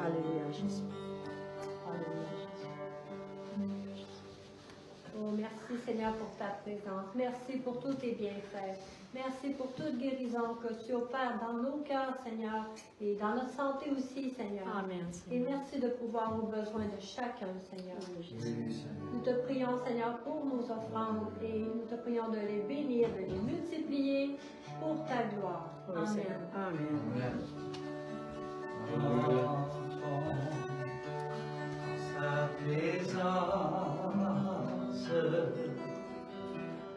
Alléluia, Jésus. Alléluia, Jésus. Oh, merci Seigneur pour ta présence. Merci pour tous tes bienfaits. Merci pour toute guérison que tu opères dans nos cœurs, Seigneur, et dans notre santé aussi, Seigneur. Amen, Et Seigneur. merci de pouvoir aux besoins de chacun, Seigneur. Oui, Seigneur. Nous te prions, Seigneur, pour nos offrandes et nous te prions de les bénir, de les multiplier pour ta gloire. Oui, Amen. Seigneur. Amen. Amen. Sa présence,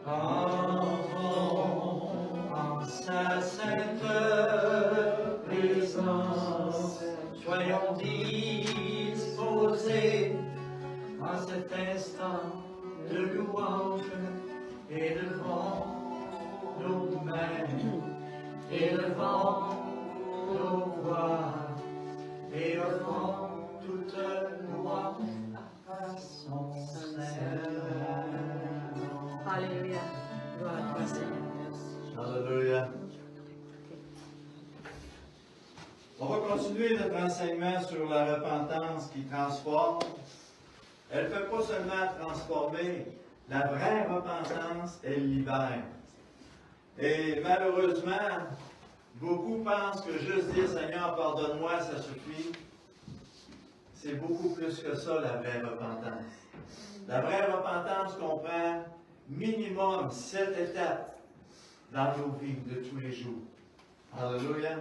entrons en sa sainte présence, soyons disposés en cet instant de louange, élevons nos mains, élevons nos voix, et offrons toute louange à son Seigneur. Alléluia. Gloire à toi, Seigneur. Alléluia. On va continuer notre enseignement sur la repentance qui transforme. Elle ne peut pas seulement transformer, la vraie repentance, elle libère. Et malheureusement, beaucoup pensent que juste dire Seigneur, pardonne-moi, ça suffit. C'est beaucoup plus que ça, la vraie repentance. La vraie repentance comprend minimum 7 étapes dans nos vies de tous les jours. Alléluia.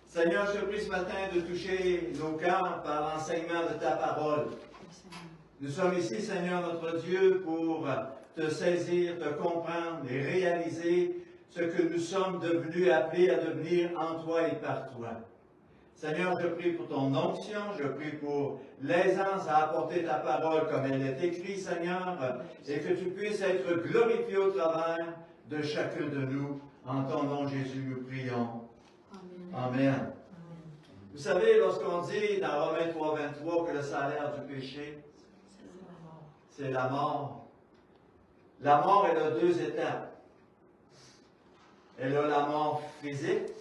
Seigneur, je te prie ce matin de toucher nos cœurs par l'enseignement de ta parole. Nous sommes ici, Seigneur notre Dieu, pour te saisir, te comprendre et réaliser ce que nous sommes devenus appelés à devenir en toi et par toi. Seigneur, je prie pour ton onction, je prie pour l'aisance à apporter ta parole comme elle est écrite, Seigneur, et que tu puisses être glorifié au travers de chacun de nous. En ton nom, Jésus, nous prions. Amen. Vous savez, lorsqu'on dit dans Romains 3, 23 que le salaire du péché, c'est la mort. La mort, elle a 2 étapes. Elle a la mort physique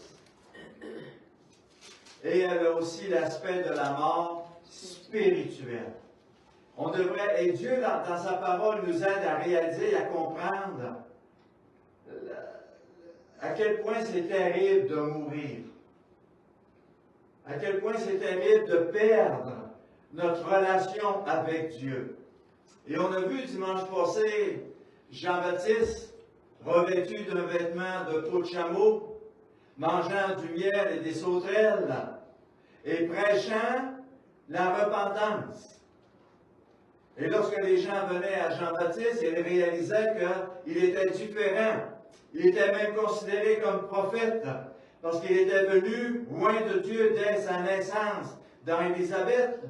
et elle a aussi l'aspect de la mort spirituelle. On devrait, et Dieu, dans sa parole, nous aide à réaliser et à comprendre à quel point c'est terrible de mourir. À quel point c'est terrible de perdre notre relation avec Dieu. Et on a vu dimanche passé Jean-Baptiste revêtu d'un vêtement de peau de chameau, mangeant du miel et des sauterelles, et prêchant la repentance. Et lorsque les gens venaient à Jean-Baptiste, ils réalisaient qu'il était différent. Il était même considéré comme prophète, parce qu'il était venu loin de Dieu dès sa naissance dans Élisabeth.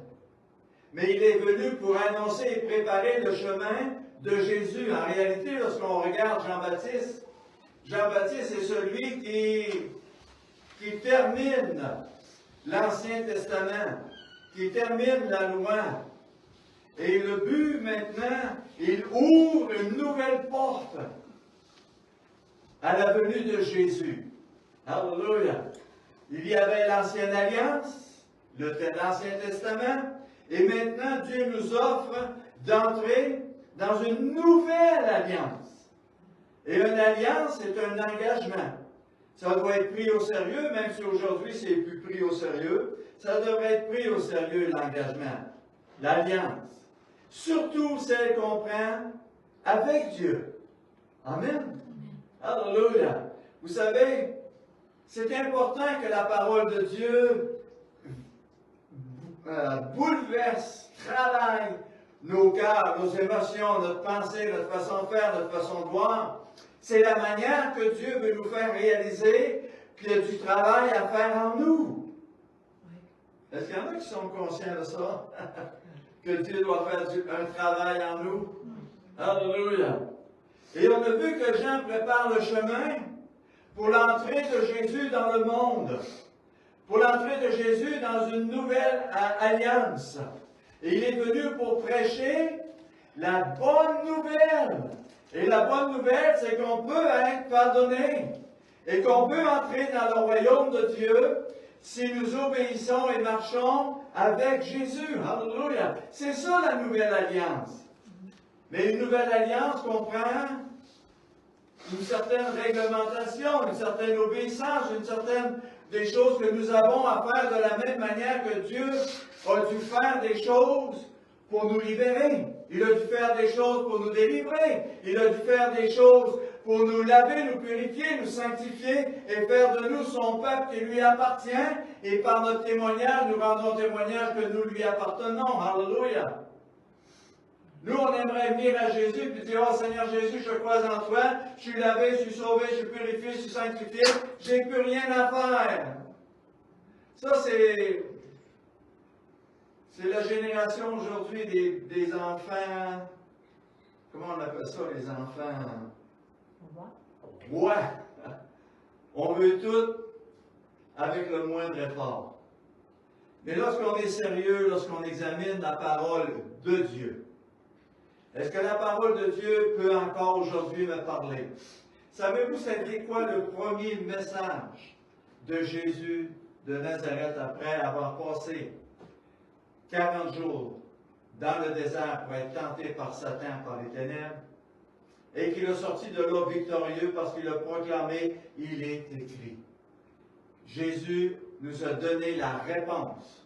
Mais il est venu pour annoncer et préparer le chemin de Jésus. En réalité, lorsqu'on regarde Jean-Baptiste, Jean-Baptiste est celui qui termine l'Ancien Testament, qui termine la loi. Et le but maintenant, il ouvre une nouvelle porte à la venue de Jésus. Alléluia. Il y avait l'Ancienne Alliance, l'Ancien Testament, et maintenant Dieu nous offre d'entrer dans une nouvelle alliance. Et une alliance, c'est un engagement. Ça doit être pris au sérieux, même si aujourd'hui c'est plus pris au sérieux. Ça devrait être pris au sérieux, l'engagement, l'alliance. Surtout celle qu'on prend avec Dieu. Amen. Alléluia. Vous savez, c'est important que la parole de Dieu bouleverse, travaille nos cœurs, nos émotions, notre pensée, notre façon de faire, notre façon de voir. C'est la manière que Dieu veut nous faire réaliser qu'il y a du travail à faire en nous. Est-ce qu'il y en a qui sont conscients de ça? Que Dieu doit faire un travail en nous? Alléluia! Et on a vu que Jean prépare le chemin pour l'entrée de Jésus dans le monde. Pour l'entrée de Jésus dans une nouvelle alliance. Et il est venu pour prêcher la bonne nouvelle. Et la bonne nouvelle, c'est qu'on peut être pardonné. Et qu'on peut entrer dans le royaume de Dieu si nous obéissons et marchons avec Jésus. Alléluia. C'est ça la nouvelle alliance. Mais une nouvelle alliance comprend une certaine réglementation, une certaine obéissance, une certaine des choses que nous avons à faire de la même manière que Dieu a dû faire des choses pour nous libérer. Il a dû faire des choses pour nous délivrer. Il a dû faire des choses pour nous laver, nous purifier, nous sanctifier et faire de nous son peuple qui lui appartient. Et par notre témoignage, nous rendons témoignage que nous lui appartenons. Alléluia. Nous, on aimerait venir à Jésus et dire, « Oh Seigneur Jésus, je crois en toi, je suis lavé, je suis sauvé, je suis purifié, je suis sanctifié, j'ai plus rien à faire. » Ça, c'est la génération aujourd'hui des enfants, comment on appelle ça, les enfants? Ouais. On veut tout avec le moindre effort. Mais lorsqu'on est sérieux, lorsqu'on examine la parole de Dieu, est-ce que la parole de Dieu peut encore aujourd'hui me parler? Savez-vous, c'était quoi le premier message de Jésus de Nazareth après avoir passé 40 jours dans le désert pour être tenté par Satan, par les ténèbres, et qu'il est sorti de là victorieux parce qu'il a proclamé « Il est écrit ». Jésus nous a donné la réponse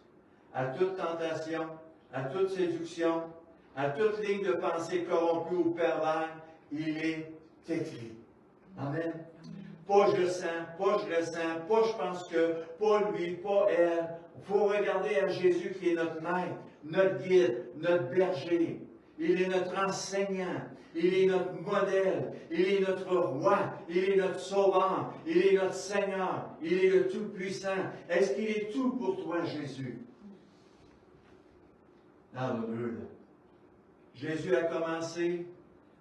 à toute tentation, à toute séduction, à toute ligne de pensée corrompue ou pervers. Il est écrit. Amen. Pas je sens, pas je ressens, pas je pense que, pas lui, pas elle. Il faut regarder à Jésus qui est notre maître, notre guide, notre berger. Il est notre enseignant. Il est notre modèle. Il est notre roi. Il est notre sauveur. Il est notre Seigneur. Il est le Tout-Puissant. Est-ce qu'il est tout pour toi, Jésus? Alléluia. Jésus a commencé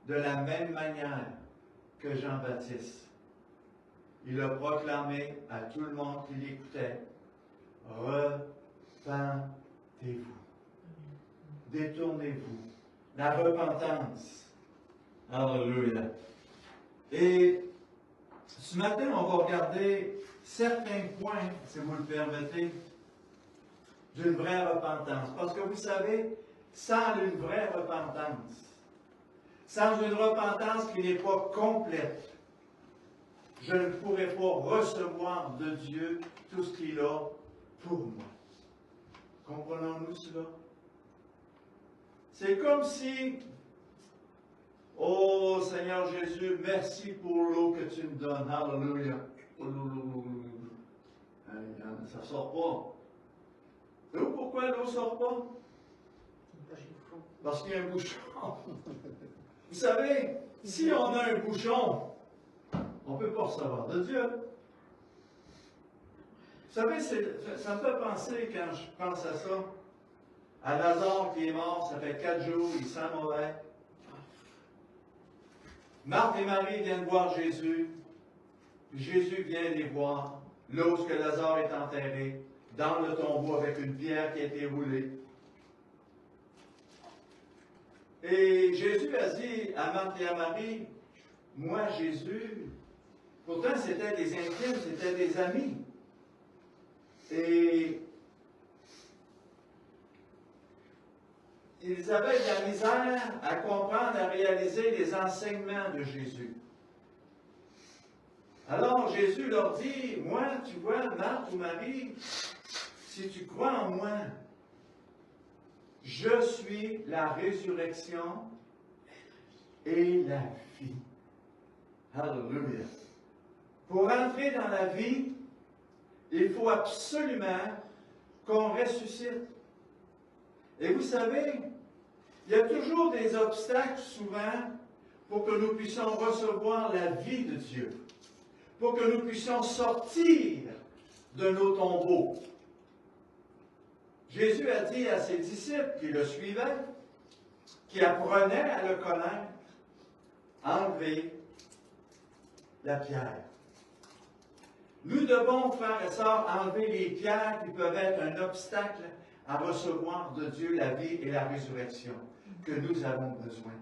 de la même manière que Jean-Baptiste. Il a proclamé à tout le monde qui l'écoutait, « Repentez-vous. Détournez-vous. » La repentance. Alléluia. Et ce matin, on va regarder certains points, si vous le permettez, d'une vraie repentance. Parce que vous savez, sans une vraie repentance, sans une repentance qui n'est pas complète, je ne pourrai pas recevoir de Dieu tout ce qu'il a pour moi. Comprenons-nous cela? C'est comme si, oh Seigneur Jésus, merci pour l'eau que tu me donnes. Alléluia. Ça ne sort pas. Savez-vous pourquoi l'eau ne sort pas? Parce qu'il y a un bouchon. Vous savez, si on a un bouchon, on ne peut pas recevoir de Dieu. Vous savez, ça me fait penser, quand je pense à ça, à Lazare qui est mort, ça fait 4 jours, il sent mauvais. Marthe et Marie viennent voir Jésus. Jésus vient les voir, là où Lazare est enterré, dans le tombeau avec une pierre qui a été roulée. Et Jésus a dit à Marthe et à Marie, moi, Jésus, pourtant c'était des intimes, c'était des amis. Et ils avaient de la misère à comprendre, à réaliser les enseignements de Jésus. Alors Jésus leur dit, moi, tu vois, Marthe ou Marie, si tu crois en moi, je suis la résurrection et la vie. Alléluia. Pour entrer dans la vie, il faut absolument qu'on ressuscite. Et vous savez, il y a toujours des obstacles souvent pour que nous puissions recevoir la vie de Dieu, pour que nous puissions sortir de nos tombeaux. Jésus a dit à ses disciples qui le suivaient, qui apprenaient à le connaître, enlevez la pierre. Nous devons, frères et sœurs, enlever les pierres qui peuvent être un obstacle à recevoir de Dieu la vie et la résurrection que nous avons besoin.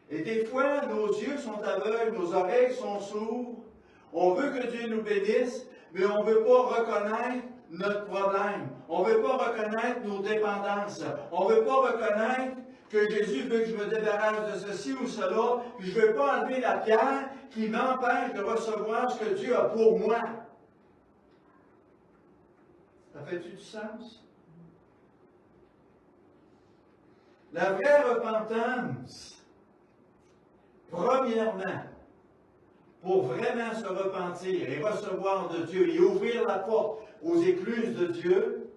Et des fois, nos yeux sont aveugles, nos oreilles sont sourdes. On veut que Dieu nous bénisse, mais on ne veut pas reconnaître notre problème. On ne veut pas reconnaître nos dépendances. On ne veut pas reconnaître que Jésus veut que je me débarrasse de ceci ou cela, puis je ne veux pas enlever la pierre qui m'empêche de recevoir ce que Dieu a pour moi. Ça fait-tu du sens? La vraie repentance, premièrement, pour vraiment se repentir et recevoir de Dieu et ouvrir la porte aux écluses de Dieu,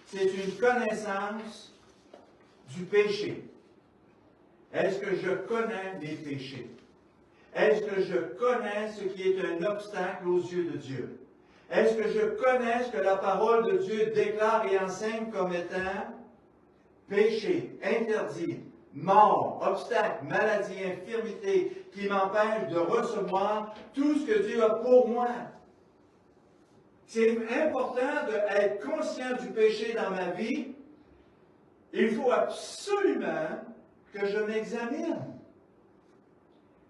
c'est une connaissance du péché. Est-ce que je connais mes péchés? Est-ce que je connais ce qui est un obstacle aux yeux de Dieu? Est-ce que je connais ce que la parole de Dieu déclare et enseigne comme étant péché, interdit, mort, obstacle, maladie, infirmité, qui m'empêche de recevoir tout ce que Dieu a pour moi? C'est important d'être conscient du péché dans ma vie. Il faut absolument que je m'examine.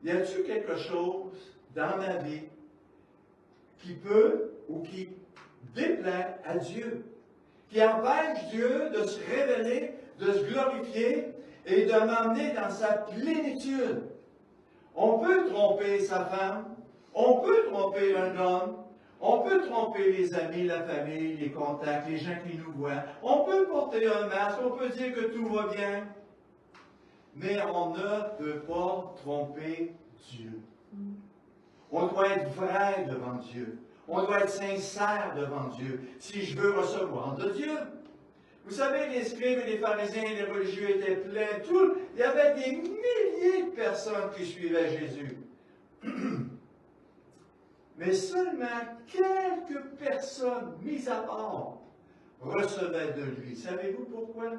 Y a-t-il quelque chose dans ma vie qui peut ou qui déplaît à Dieu, qui empêche Dieu de se révéler, de se glorifier et de m'emmener dans sa plénitude? On peut tromper sa femme, on peut tromper un homme, on peut tromper les amis, la famille, les contacts, les gens qui nous voient. On peut porter un masque, on peut dire que tout va bien. Mais on ne peut pas tromper Dieu. On doit être vrai devant Dieu. On doit être sincère devant Dieu si je veux recevoir de Dieu. Vous savez, les scribes et les pharisiens et les religieux étaient pleins. Il y avait des milliers de personnes qui suivaient Jésus. Mais seulement quelques personnes, mises à part, recevaient de lui. Savez-vous pourquoi?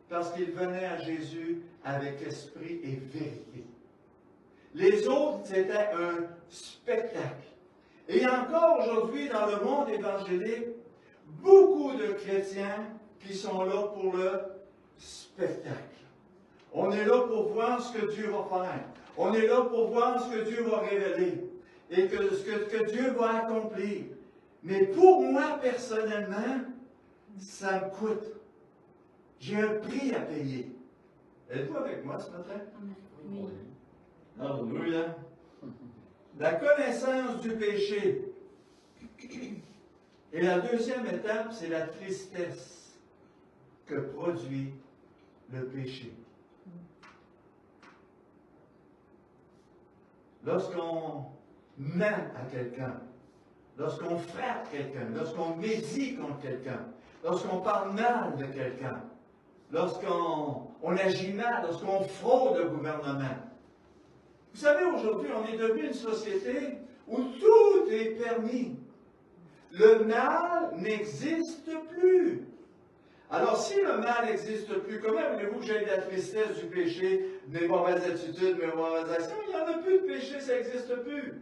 Parce qu'ils venaient à Jésus avec esprit et vérité. Les autres, c'était un spectacle. Et encore aujourd'hui, dans le monde évangélique, beaucoup de chrétiens qui sont là pour le spectacle. On est là pour voir ce que Dieu va faire. On est là pour voir ce que Dieu va révéler et ce que Dieu va accomplir. Mais pour moi, personnellement, ça me coûte. J'ai un prix à payer. Êtes-vous avec moi ce matin? Oui. Alléluia. La connaissance du péché. Et la deuxième étape, c'est la tristesse que produit le péché. Lorsqu'on ment à quelqu'un, lorsqu'on frappe quelqu'un, lorsqu'on médit contre quelqu'un, lorsqu'on parle mal de quelqu'un, lorsqu'on agit mal, lorsqu'on fraude le gouvernement. Vous savez, aujourd'hui, on est devenu une société où tout est permis. Le mal n'existe plus. Alors, si le mal n'existe plus, comment voulez-vous que j'aie de la tristesse du péché, des mauvaises attitudes, des mauvaises actions? Il n'y en a plus de péché, ça n'existe plus.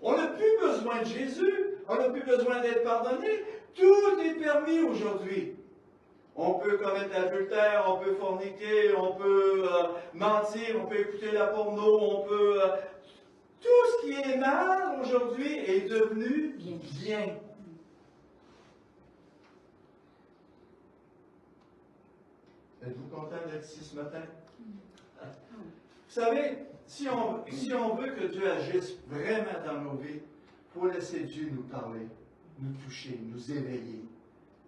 On n'a plus besoin de Jésus, on n'a plus besoin d'être pardonné. Tout est permis aujourd'hui. On peut commettre l'adultère, on peut forniquer, on peut mentir, on peut écouter la porno, on peut... tout ce qui est mal aujourd'hui est devenu bien. Êtes-vous content d'être ici ce matin? Vous savez, si on veut que Dieu agisse vraiment dans nos vies, il faut laisser Dieu nous parler, nous toucher, nous éveiller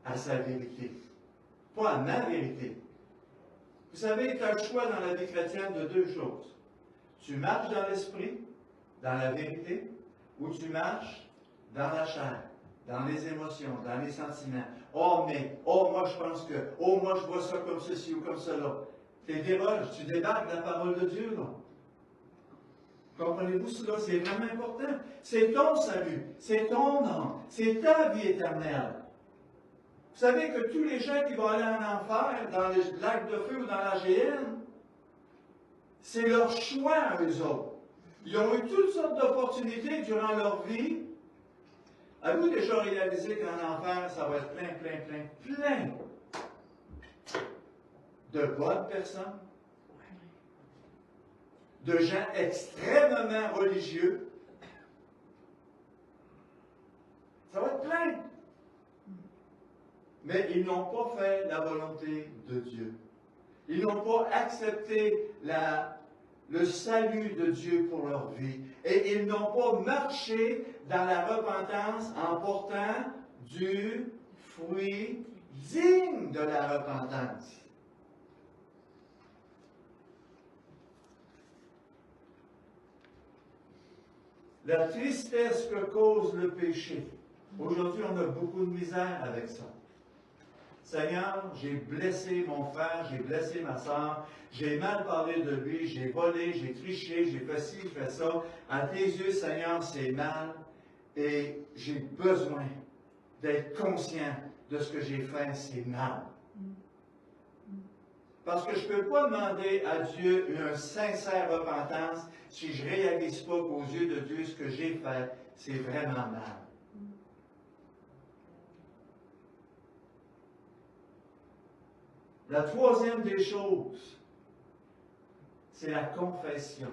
à sa vérité. Pas à ma vérité. Vous savez, tu as le choix dans la vie chrétienne de deux choses. Tu marches dans l'esprit, dans la vérité, ou tu marches dans la chair, dans les émotions, dans les sentiments. Oh, mais, oh, moi je pense que, oh, moi je vois ça comme ceci ou comme cela. Tu déroges, tu débarques de la parole de Dieu, là. Comprenez-vous cela? C'est vraiment important. C'est ton salut, c'est ton âme, c'est ta vie éternelle. Vous savez que tous les gens qui vont aller en enfer, dans les lacs de feu ou dans la géhenne, c'est leur choix à eux autres. Ils ont eu toutes sortes d'opportunités durant leur vie. Avez-vous déjà réalisé qu'en enfer, ça va être plein de bonnes personnes, de gens extrêmement religieux, Ça va être plein. Mais ils n'ont pas fait la volonté de Dieu. Ils n'ont pas accepté le salut de Dieu pour leur vie. Et ils n'ont pas marché dans la repentance en portant du fruit digne de la repentance. La tristesse que cause le péché. Aujourd'hui, on a beaucoup de misère avec ça. Seigneur, j'ai blessé mon frère, j'ai blessé ma soeur, j'ai mal parlé de lui, j'ai volé, j'ai triché, j'ai fait ci, j'ai fait ça. À tes yeux, Seigneur, c'est mal et j'ai besoin d'être conscient de ce que j'ai fait, c'est mal. Parce que je ne peux pas demander à Dieu une sincère repentance si je ne réalise pas qu'aux yeux de Dieu, ce que j'ai fait, c'est vraiment mal. La troisième des choses, c'est la confession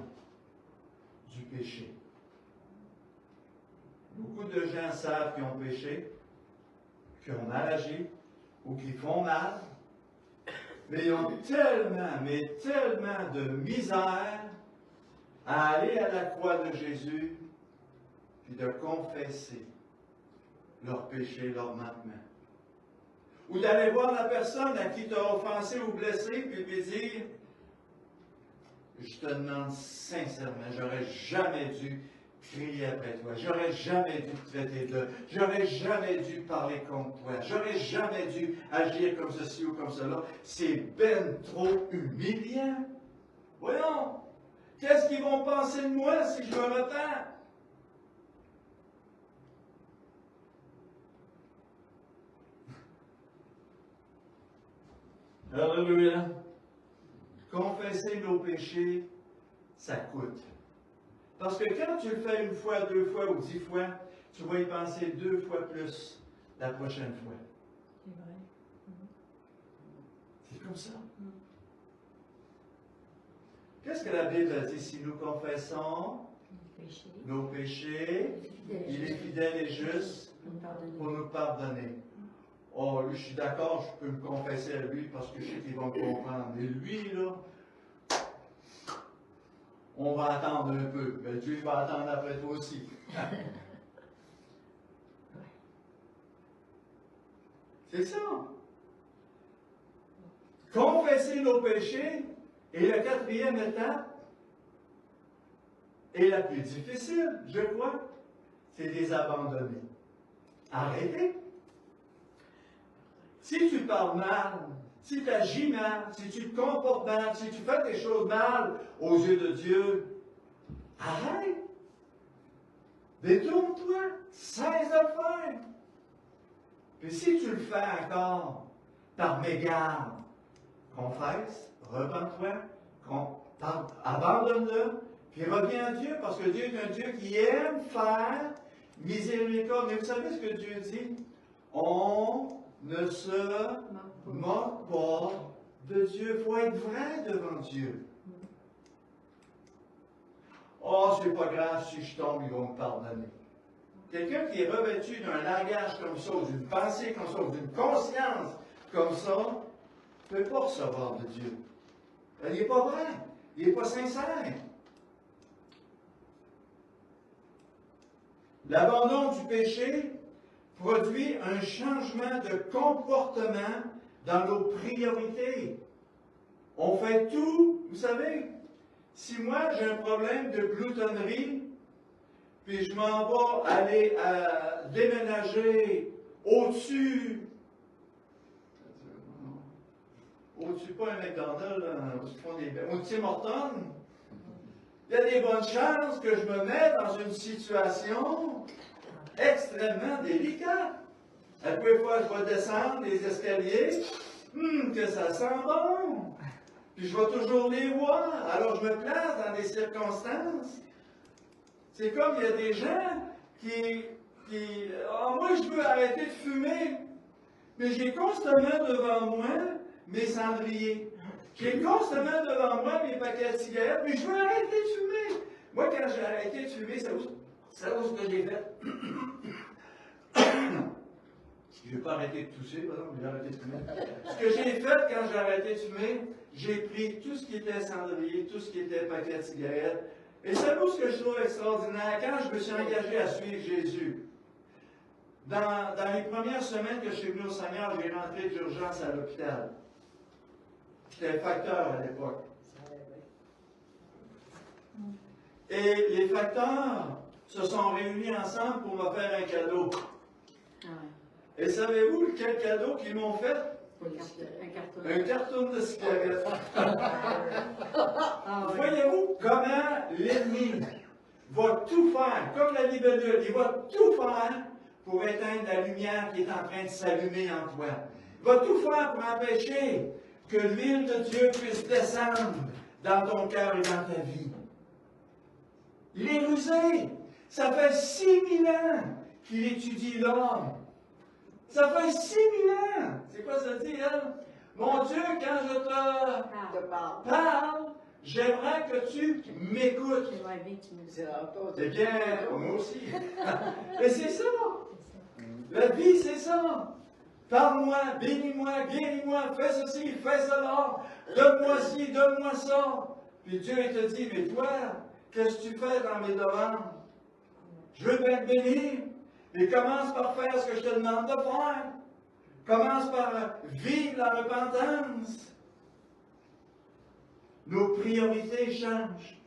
du péché. Beaucoup de gens savent qu'ils ont péché, qu'ils ont mal agi ou qu'ils font mal, mais ils ont tellement, mais tellement de misère à aller à la croix de Jésus puis de confesser leurs péchés, leurs manquements. Ou d'aller voir la personne à qui tu as offensé ou blessé, puis lui dire, je te demande sincèrement, j'aurais jamais dû crier après toi, j'aurais jamais dû te traiter de, j'aurais jamais dû parler contre toi, j'aurais jamais dû agir comme ceci ou comme cela. C'est ben trop humiliant. Voyons, qu'est-ce qu'ils vont penser de moi si je me repens? Alléluia. Confesser nos péchés, ça coûte. Parce que quand tu le fais une fois, 2 fois ou 10 fois, tu vas y penser 2 fois plus la prochaine fois. C'est vrai. C'est comme ça. Qu'est-ce que la Bible a dit? Si nous confessons nos péchés, il est fidèle et juste pour nous pardonner. Oh, lui, je suis d'accord, je peux me confesser à lui parce que je sais qu'il va me comprendre. Mais lui, là, on va attendre un peu. Mais Dieu va attendre après toi aussi. C'est ça. Confesser nos péchés est la 4e étape et la plus difficile, je crois, c'est de les abandonner. Arrêtez. Si tu parles mal, si tu agis mal, si tu te comportes mal, si tu fais des choses mal aux yeux de Dieu, arrête. Détourne-toi. Cesse de le faire. Puis si tu le fais encore par mégarde, confesse, repens-toi, abandonne-le, puis reviens à Dieu, parce que Dieu est un Dieu qui aime faire miséricorde. Mais vous savez ce que Dieu dit? On ne se moque pas de Dieu. Il faut être vrai devant Dieu. Oh, c'est pas grave si je tombe, ils vont me pardonner. Quelqu'un qui est revêtu d'un langage comme ça, ou d'une pensée comme ça, ou d'une conscience comme ça, ne peut pas recevoir de Dieu. Il n'est pas vrai. Il n'est pas sincère. L'abandon du péché produit un changement de comportement dans nos priorités. On fait tout, vous savez, si moi j'ai un problème de gloutonnerie, puis je m'en vais aller déménager au-dessus, pas un McDonald's, au Tim Hortons, il y a des bonnes chances que je me mette dans une situation extrêmement délicate. À peu fois, je vais descendre les escaliers, que ça sent bon. Puis je vais toujours les voir. Alors je me place dans des circonstances. C'est comme il y a des gens qui moi je veux arrêter de fumer, mais j'ai constamment devant moi mes cendriers. J'ai constamment devant moi mes paquets de cigarettes, mais je veux arrêter de fumer. Moi, quand j'ai arrêté de fumer, c'est où ce que j'ai fait? Je n'ai pas arrêté de tousser, par exemple, j'ai arrêté de fumer. Ce que j'ai fait quand j'ai arrêté de fumer, j'ai pris tout ce qui était cendrier, tout ce qui était paquet de cigarettes. Et savez-vous ce que je trouve extraordinaire? Quand je me suis engagé à suivre Jésus, dans les premières semaines que je suis venu au Seigneur, j'ai rentré d'urgence à l'hôpital. J'étais facteur à l'époque. Et les facteurs se sont réunis ensemble pour me faire un cadeau. Et savez-vous quel cadeau qu'ils m'ont fait? Un carton de cigarettes. Voyez-vous comment l'ennemi va tout faire, comme la libellule, il va tout faire pour éteindre la lumière qui est en train de s'allumer en toi. Il va tout faire pour empêcher que l'huile de Dieu puisse descendre dans ton cœur et dans ta vie. Il est rusé. Ça fait 6000 ans qu'il étudie l'homme. Ça fait 6000 ans. C'est quoi ça dit, elle? Mon Dieu, quand je te parle, j'aimerais que tu m'écoutes. C'est bien, moi aussi. Mais c'est ça. La vie, c'est ça. Parle-moi, bénis-moi, guéris-moi, fais ceci, fais cela. Donne-moi ci, donne-moi ça. Puis Dieu, il te dit, mais toi, qu'est-ce que tu fais dans mes demandes? Je veux bien te bénir, mais commence par faire ce que je te demande de faire. Commence par vivre la repentance. Nos priorités changent.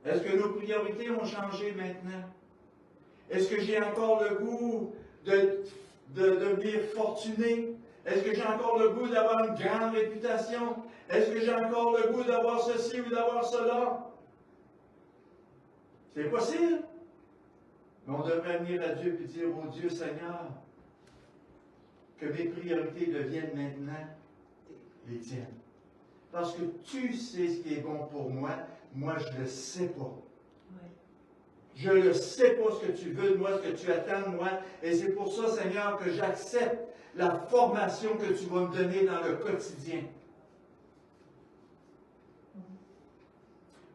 Est-ce que nos priorités ont changé maintenant? Est-ce que j'ai encore le goût de devenir fortuné? Est-ce que j'ai encore le goût d'avoir une grande réputation? Est-ce que j'ai encore le goût d'avoir ceci ou d'avoir cela? C'est possible. Mais on devrait venir à Dieu et dire, oh Dieu Seigneur, que mes priorités deviennent maintenant les tiennes. Parce que tu sais ce qui est bon pour moi, moi je ne le sais pas. Je ne sais pas ce que tu veux de moi, ce que tu attends de moi, et c'est pour ça, Seigneur, que j'accepte la formation que tu vas me donner dans le quotidien.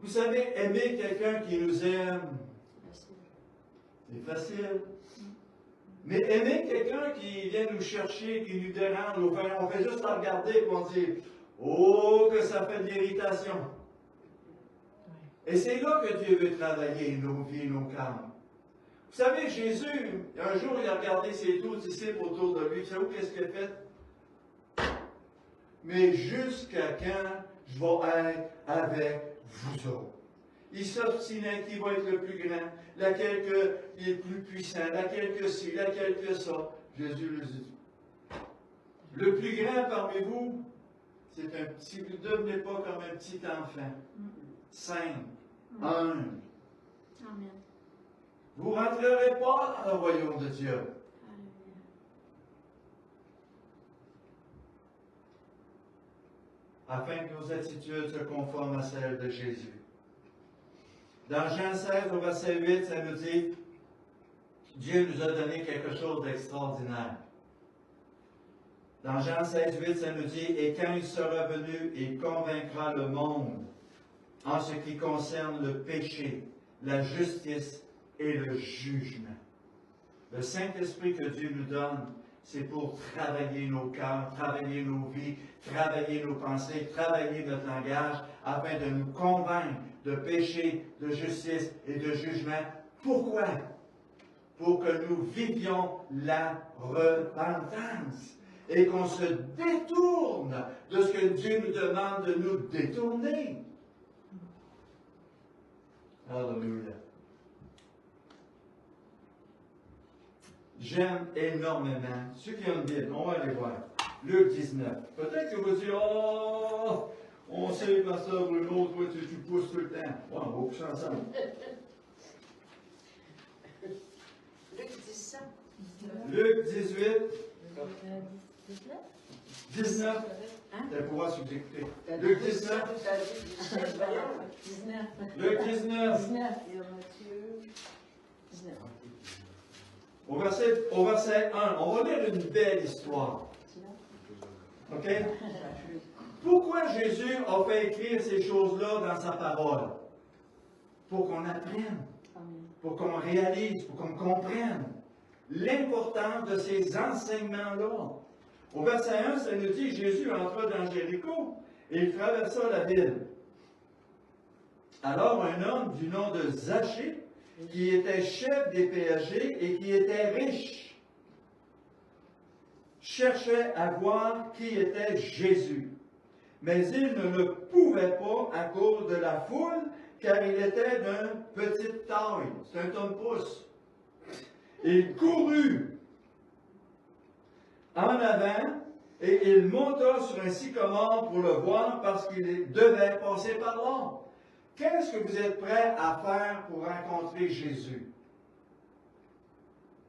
Vous savez, aimer quelqu'un qui nous aime, c'est facile. Mais aimer quelqu'un qui vient nous chercher, qui nous dérange, on fait juste la regarder et on dit « Oh, que ça fait de l'irritation! » Et c'est là que Dieu veut travailler nos vies, nos cœurs. Vous savez, Jésus, un jour, il a regardé ses 12 disciples autour de lui. Vous savez qu'est-ce qu'il a fait? Mais jusqu'à quand je vais être avec vous autres? Il s'obstinait qui va être le plus grand, laquelle qui est le plus puissant, laquelle que ci, laquelle que ça. Jésus lui dit. Le plus grand parmi vous, c'est un petit, vous ne devenez pas comme un petit enfant. Simple, humble. Amen. Vous ne rentrerez pas dans le royaume de Dieu. Afin que nos attitudes se conforment à celles de Jésus. Dans Jean 16, au verset 8, ça nous dit Dieu nous a donné quelque chose d'extraordinaire. Dans Jean 16, 8, ça nous dit et quand il sera venu, il convaincra le monde en ce qui concerne le péché, la justice et le jugement. Le Saint-Esprit que Dieu nous donne, c'est pour travailler nos cœurs, travailler nos vies, travailler nos pensées, travailler notre langage, afin de nous convaincre de péché, de justice et de jugement. Pourquoi? Pour que nous vivions la repentance et qu'on se détourne de ce que Dieu nous demande de nous détourner. Alléluia. J'aime énormément. Ceux qui ont une Bible, on va aller voir. Luc 19. Peut-être que vous dites, oh, on sait, pasteur Bruno, toi, tu pousses tout le temps. Bon, on va pousser ensemble. Luc 17. Luc 18. 19? 19. C'est pour voir si vous écoutez. Luc 19. 19. Luc 19. 19. Au verset 1, on va lire une belle histoire. OK? Pourquoi Jésus a fait écrire ces choses-là dans sa parole? Pour qu'on apprenne, pour qu'on réalise, pour qu'on comprenne. l'importance de ces enseignements-là. Au verset 1, ça nous dit, Jésus entra dans Jéricho et il traversa la ville. Alors un homme du nom de Zachée, qui était chef des péagers et qui était riche, cherchait à voir qui était Jésus. Mais il ne le pouvait pas à cause de la foule, car il était d'une petite taille. C'est un tonne-pouce. Il courut en avant et il monta sur un sycomore pour le voir parce qu'il devait passer par là. Qu'est-ce que vous êtes prêts à faire pour rencontrer Jésus?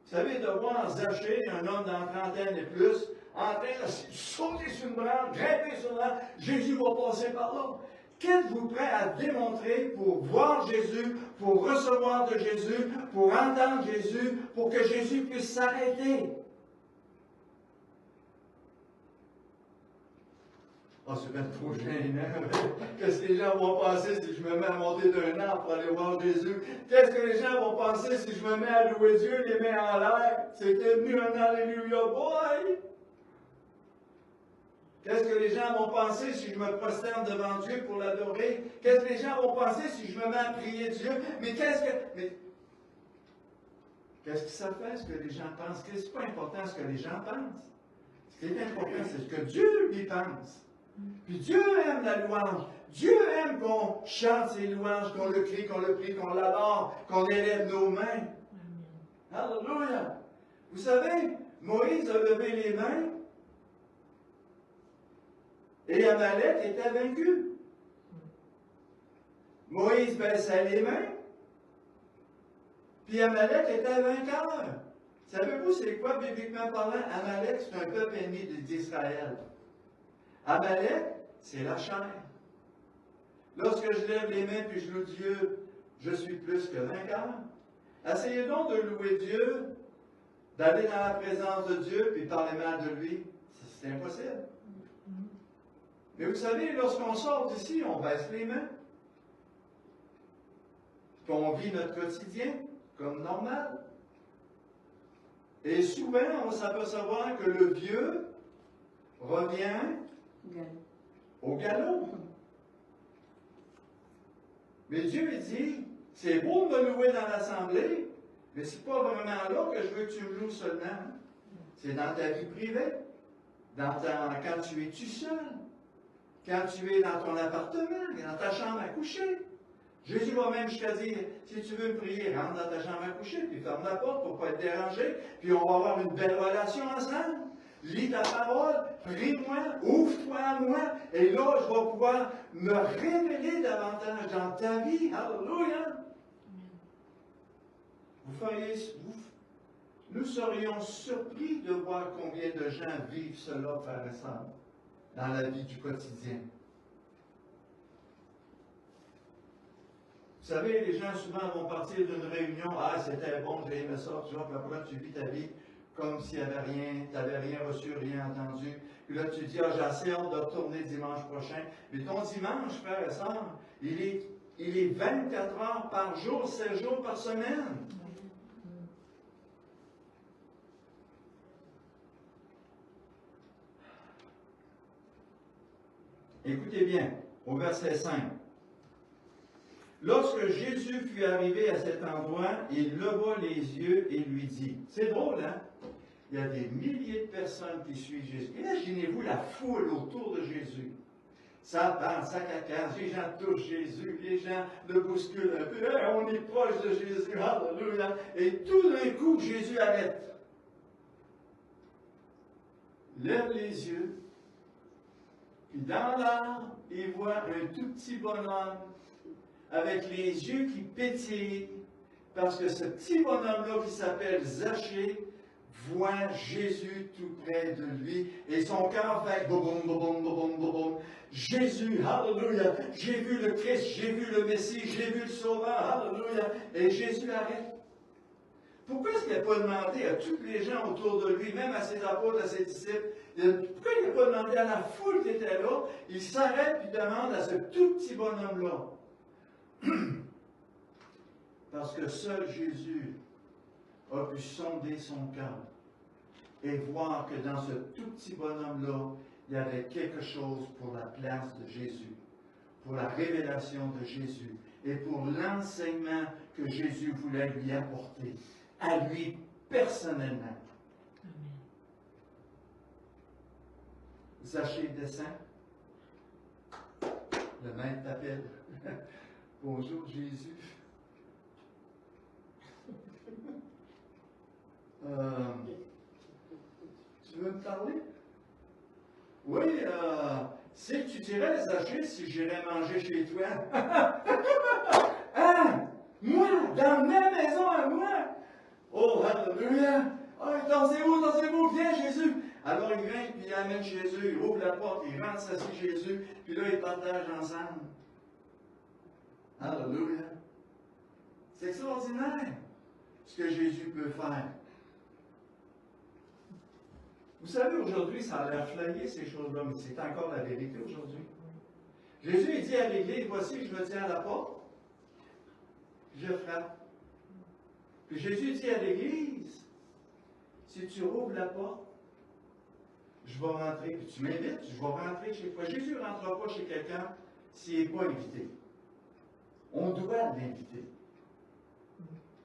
Vous savez, de voir Zachée, un homme dans la trentaine et plus, en train de sauter sur une branche, grimper sur la, Jésus va passer par là. Qu'êtes-vous prêt à démontrer pour voir Jésus, pour recevoir de Jésus, pour entendre Jésus, pour que Jésus puisse s'arrêter? Oh, c'est bien trop gênant. Qu'est-ce que les gens vont penser si je me mets à monter d'un arbre pour aller voir Jésus? Qu'est-ce que les gens vont penser si je me mets à louer Dieu, les mains en l'air? C'est devenu un Alléluia boy! Qu'est-ce que les gens vont penser si je me prosterne devant Dieu pour l'adorer? Qu'est-ce que les gens vont penser si je me mets à prier Dieu? Mais qu'est-ce que ça fait, ce que les gens pensent? Ce n'est pas important ce que les gens pensent. Ce qui est important, c'est ce que Dieu lui pense. Puis Dieu aime la louange. Dieu aime qu'on chante ses louanges, qu'on le crie, qu'on le prie, qu'on l'adore, qu'on élève nos mains. Alléluia! Vous savez, Moïse a levé les mains et Amalek était vaincu. Moïse baissait les mains, puis Amalek était vainqueur. Savez-vous c'est quoi, bibliquement parlant? Amalek, c'est un peuple ennemi d'Israël. Amalek, c'est la chair. Lorsque je lève les mains puis je loue Dieu, je suis plus que vainqueur. Essayez donc de louer Dieu, d'aller dans la présence de Dieu puis parler mal de lui. C'est impossible. Mais vous savez, lorsqu'on sort d'ici, on baisse les mains. Puis on vit notre quotidien comme normal. Et souvent, on va s'apercevoir que le vieux revient au galop. Mais Dieu dit, c'est beau de me louer dans l'assemblée, mais c'est pas vraiment là que je veux que tu me loues seulement. C'est dans ta vie privée, quand tu es tout seul, quand tu es dans ton appartement, dans ta chambre à coucher. Jésus va même jusqu'à dire, si tu veux me prier, rentre dans ta chambre à coucher, puis ferme la porte pour ne pas être dérangé, puis on va avoir une belle relation ensemble. Lis ta parole, prie-moi, ouvre-toi à moi, et là, je vais pouvoir me révéler davantage dans ta vie. Alléluia! Nous serions surpris de voir combien de gens vivent cela, frères et sœurs, dans la vie du quotidien. Vous savez, les gens souvent vont partir d'une réunion, ah, c'était bon, j'ai aimé ça, tu vois, puis après, tu vis ta vie comme s'il n'y avait rien, tu n'avais rien reçu, rien entendu. Puis là, tu dis, ah, j'ai assez hâte de retourner dimanche prochain. Mais ton dimanche, frère et sœur, il est 24 heures par jour, 7 jours par semaine. Écoutez bien, au verset 5. Lorsque Jésus fut arrivé à cet endroit, il leva les yeux et lui dit, c'est drôle, hein? Il y a des milliers de personnes qui suivent Jésus. Imaginez-vous la foule autour de Jésus. Ça danse, ça cacasse, les gens touchent Jésus, les gens le bousculent un peu. Hey, on est proche de Jésus, alléluia. Et tout d'un coup, Jésus arrête. Lève les yeux. Puis dans l'arbre, il voit un tout petit bonhomme avec les yeux qui pétillent, parce que ce petit bonhomme-là qui s'appelle Zachée voit Jésus tout près de lui, et son cœur fait boum, boum, boum, boum, boum, boum. Jésus, alléluia, j'ai vu le Christ, j'ai vu le Messie, j'ai vu le Sauveur, alléluia, et Jésus arrête. Pourquoi est-ce qu'il n'a pas demandé à tous les gens autour de lui, même à ses apôtres, à ses disciples, pourquoi il n'a pas demandé à la foule qui était là, il s'arrête et demande à ce tout petit bonhomme-là? Parce que seul Jésus a pu sonder son cœur et voir que dans ce tout petit bonhomme-là, il y avait quelque chose pour la place de Jésus, pour la révélation de Jésus et pour l'enseignement que Jésus voulait lui apporter, à lui personnellement. Zachée descend. Le maître t'appelle. Bonjour Jésus. Tu veux me parler? Oui, si tu dirais, Zachée, si j'irais manger chez toi. Hein? Moi, dans ma maison à moi? Oh, alléluia! Oh, dansez-vous, viens Jésus! Alors il vient, puis il amène Jésus, il ouvre la porte, il rentre, s'assied Jésus, puis là, ils partagent ensemble. Alléluia! C'est extraordinaire ce que Jésus peut faire. Vous savez, aujourd'hui, ça a l'air flayé, ces choses-là, mais c'est encore la vérité aujourd'hui. Jésus, il dit à l'Église, voici, je me tiens à la porte, je frappe. Puis Jésus dit à l'Église, si tu rouvres la porte, je vais rentrer. Puis tu m'invites, je vais rentrer chez toi. Jésus ne rentrera pas chez quelqu'un s'il n'est pas invité. On doit l'inviter.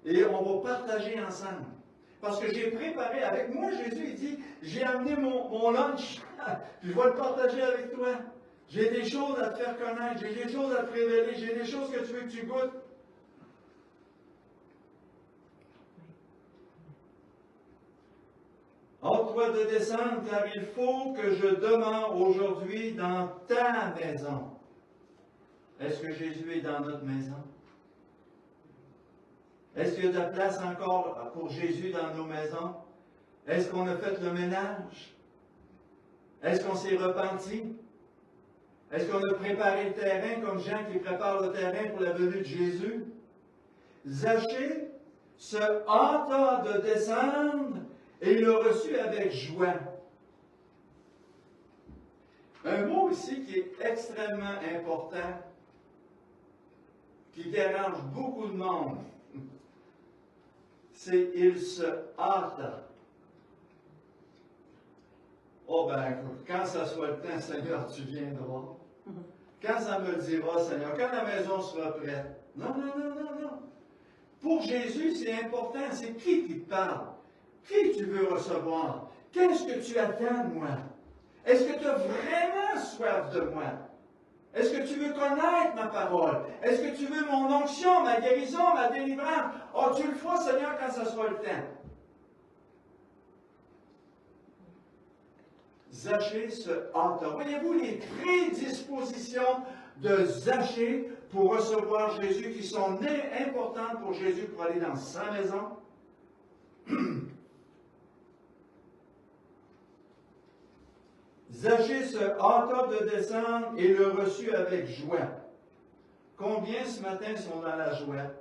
Et on va partager ensemble. Parce que j'ai préparé avec moi, Jésus, il dit, j'ai amené mon lunch, puis je vais le partager avec toi. J'ai des choses à te faire connaître, j'ai des choses à te révéler, j'ai des choses que tu veux que tu goûtes. Hâte-toi de descendre, car il faut que je demeure aujourd'hui dans ta maison. Est-ce que Jésus est dans notre maison? Est-ce qu'il y a de la place encore pour Jésus dans nos maisons? Est-ce qu'on a fait le ménage? Est-ce qu'on s'est repenti? Est-ce qu'on a préparé le terrain comme Jean qui prépare le terrain pour la venue de Jésus? Zachée se hâta de descendre et le reçut avec joie. Un mot ici qui est extrêmement important, qui dérange beaucoup de monde, c'est « il se hâta ». Oh ben, quand ça soit le temps, Seigneur, tu viendras. Quand ça me le dira, Seigneur, quand la maison sera prête. Non. Pour Jésus, c'est important. C'est qui te parle? Qui tu veux recevoir? Qu'est-ce que tu attends de moi? Est-ce que tu as vraiment soif de moi? Est-ce que tu veux connaître ma parole? Est-ce que tu veux mon onction, ma guérison, ma délivrance? Oh, tu le feras, Seigneur, quand ça sera le temps. Zachée se hâta. Voyez-vous les prédispositions de Zachée pour recevoir Jésus qui sont importantes pour Jésus pour aller dans sa maison? Zachée se hâta de descendre et le reçut avec joie. Combien ce matin sont dans la joie?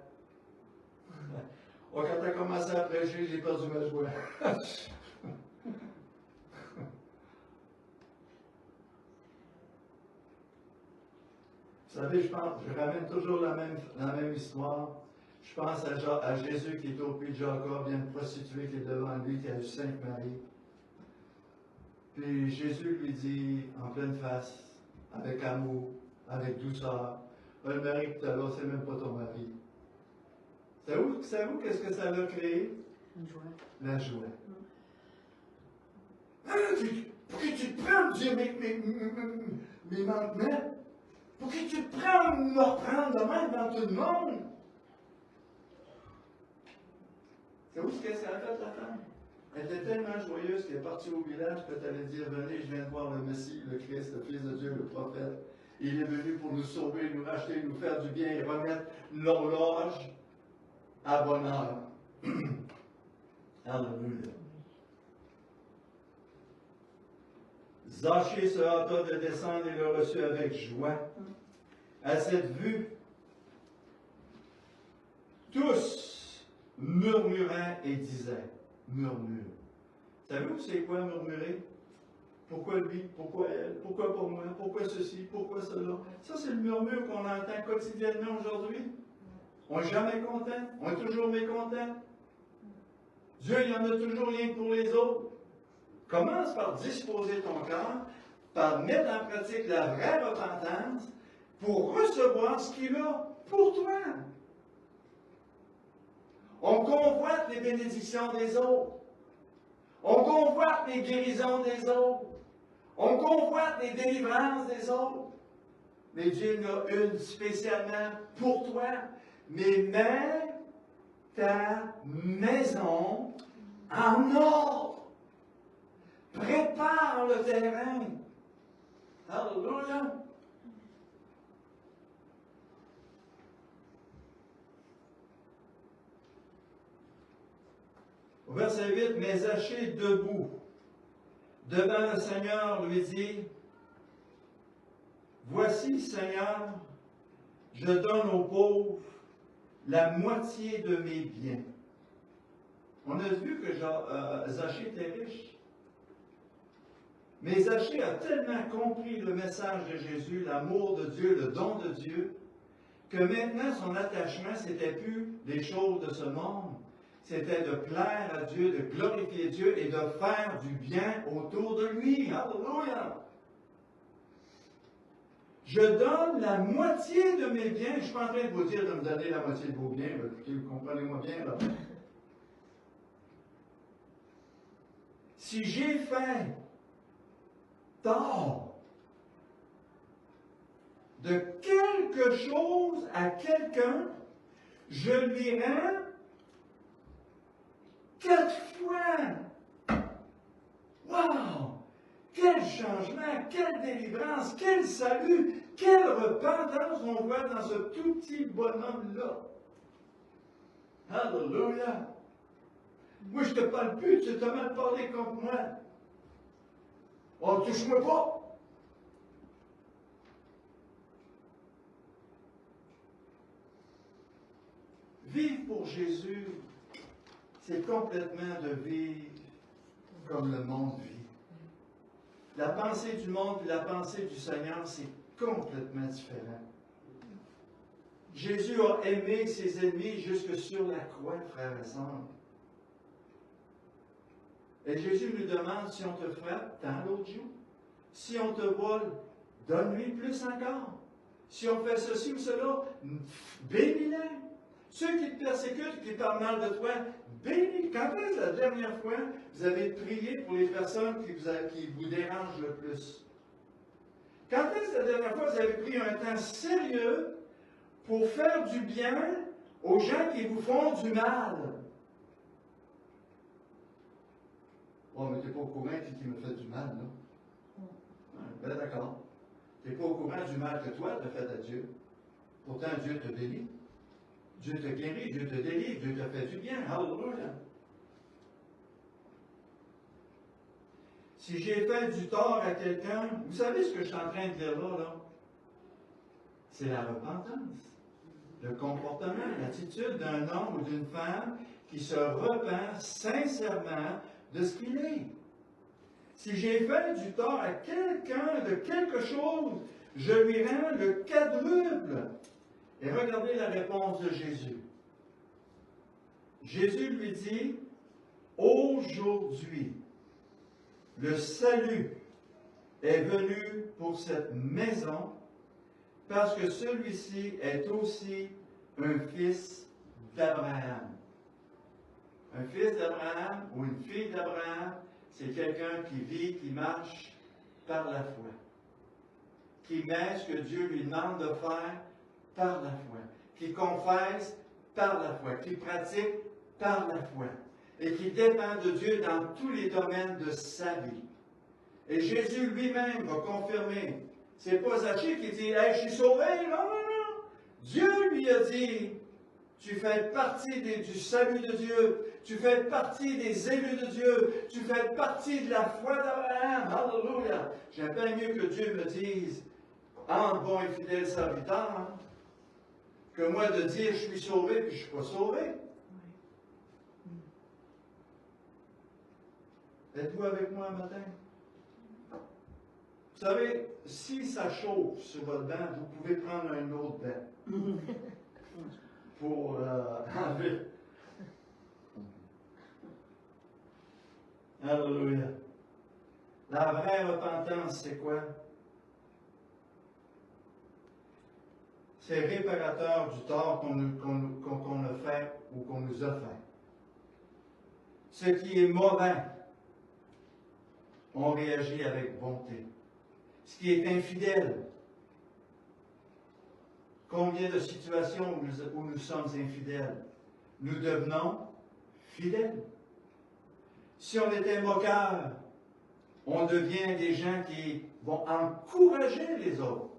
Oh, quand tu as commencé à prêcher, j'ai perdu ma joie. Vous savez, je ramène toujours la même histoire. Je pense à Jésus qui est au puits de Jacob, il y a une prostituée qui est devant lui, qui a eu 5 maris. Puis Jésus lui dit, en pleine face, avec amour, avec douceur, le mari que tu as là, c'est même pas ton mari. Savez-vous qu'est-ce que ça l'a créé? Une joie. La joie. Pour que tu te prends, Dieu, mes manquements? Pour que tu te prends, me reprendre de même dans tout le monde? Savez-vous ce que ça a fait, la femme? Elle était tellement joyeuse qu'elle est partie au village, puis elle allait dire, venez, je viens de voir le Messie, le Christ, le Fils de Dieu, le prophète. Il est venu pour nous sauver, nous racheter, nous faire du bien et remettre l'horloge à bonne heure. Alléluia. Zachée se hâta de descendre et le reçut avec joie. À cette vue, tous murmuraient et disaient, murmure. Savez-vous c'est quoi murmurer? Pourquoi lui? Pourquoi elle? Pourquoi pour moi? Pourquoi ceci? Pourquoi cela? Ça, c'est le murmure qu'on entend quotidiennement aujourd'hui. On n'est jamais content. On est toujours mécontent. Dieu, il y en a toujours rien que pour les autres. Commence par disposer ton cœur, par mettre en pratique la vraie repentance pour recevoir ce qu'il a pour toi. On convoite les bénédictions des autres. On convoite les guérisons des autres. On convoite les délivrances des autres. Mais Dieu en a une spécialement pour toi. Mais mets ta maison en ordre. Prépare le terrain. Alléluia. Au verset 8, mais Zachée debout devant le Seigneur lui dit, voici, Seigneur, je donne aux pauvres la moitié de mes biens. On a vu que Zachée était riche. Mais Zachée a tellement compris le message de Jésus, l'amour de Dieu, le don de Dieu, que maintenant son attachement, c'était plus les choses de ce monde. C'était de plaire à Dieu, de glorifier Dieu et de faire du bien autour de lui. Alléluia! Je donne la moitié de mes biens. Je ne suis pas en train de vous dire de me donner la moitié de vos biens. Écoutez, vous comprenez-moi bien, là. Si j'ai fait tort de quelque chose à quelqu'un, je lui rends 4 fois. Wow! Quel changement, quelle délivrance, quel salut, quelle repentance on voit dans ce tout petit bonhomme-là. Alléluia! Moi, je ne te parle plus, tu t'as mal parlé contre moi. Oh, touche-moi pas! Vivre pour Jésus, c'est complètement de vivre comme le monde vit. La pensée du monde et la pensée du Seigneur, c'est complètement différent. Jésus a aimé ses ennemis jusque sur la croix, frères et sœurs. Et Jésus nous demande, si on te frappe, tends l'autre joue. Si on te vole, donne-lui plus encore. Si on fait ceci ou cela, bénis-les. Ceux qui te persécutent, qui parlent mal de toi, bénis. Quand est-ce la dernière fois vous avez prié pour les personnes qui vous dérangent le plus? Quand est-ce la dernière fois vous avez pris un temps sérieux pour faire du bien aux gens qui vous font du mal? Oh, mais tu n'es pas au courant qui me fait du mal, là. Ben d'accord. Tu n'es pas au courant du mal que toi tu as fait à Dieu. Pourtant, Dieu te bénit. Dieu te guérit, Dieu te délivre, Dieu te fait du bien. Alléluia. Si j'ai fait du tort à quelqu'un, vous savez ce que je suis en train de dire là? C'est la repentance. Le comportement, l'attitude d'un homme ou d'une femme qui se repent sincèrement de ce qu'il est. Si j'ai fait du tort à quelqu'un de quelque chose, je lui rends le quadruple. Et regardez la réponse de Jésus. Jésus lui dit, aujourd'hui, le salut est venu pour cette maison parce que celui-ci est aussi un fils d'Abraham. Un fils d'Abraham ou une fille d'Abraham, c'est quelqu'un qui vit, qui marche par la foi, qui met ce que Dieu lui demande de faire par la foi, qui confesse par la foi, qui pratique par la foi, et qui dépend de Dieu dans tous les domaines de sa vie. Et Jésus lui-même va confirmer. C'est pas Zachée qui dit « Hey, je suis sauvé! » Non, non, non! Dieu lui a dit « Tu fais partie du salut de Dieu, tu fais partie des élus de Dieu, tu fais partie de la foi d'Abraham. » Alléluia! J'aime bien mieux que Dieu me dise « En bon et fidèle serviteur, hein, que moi de dire je suis sauvé puis je ne suis pas sauvé. » Êtes-vous avec moi un matin? Vous savez, si ça chauffe sur votre banc, vous pouvez prendre un autre banc pour enlever. Alléluia. La vraie repentance, c'est quoi? C'est réparateur du tort qu'on a fait ou qu'on nous a fait. Ce qui est mauvais, on réagit avec bonté. Ce qui est infidèle, combien de situations où nous sommes infidèles, nous devenons fidèles. Si on était moqueur, on devient des gens qui vont encourager les autres,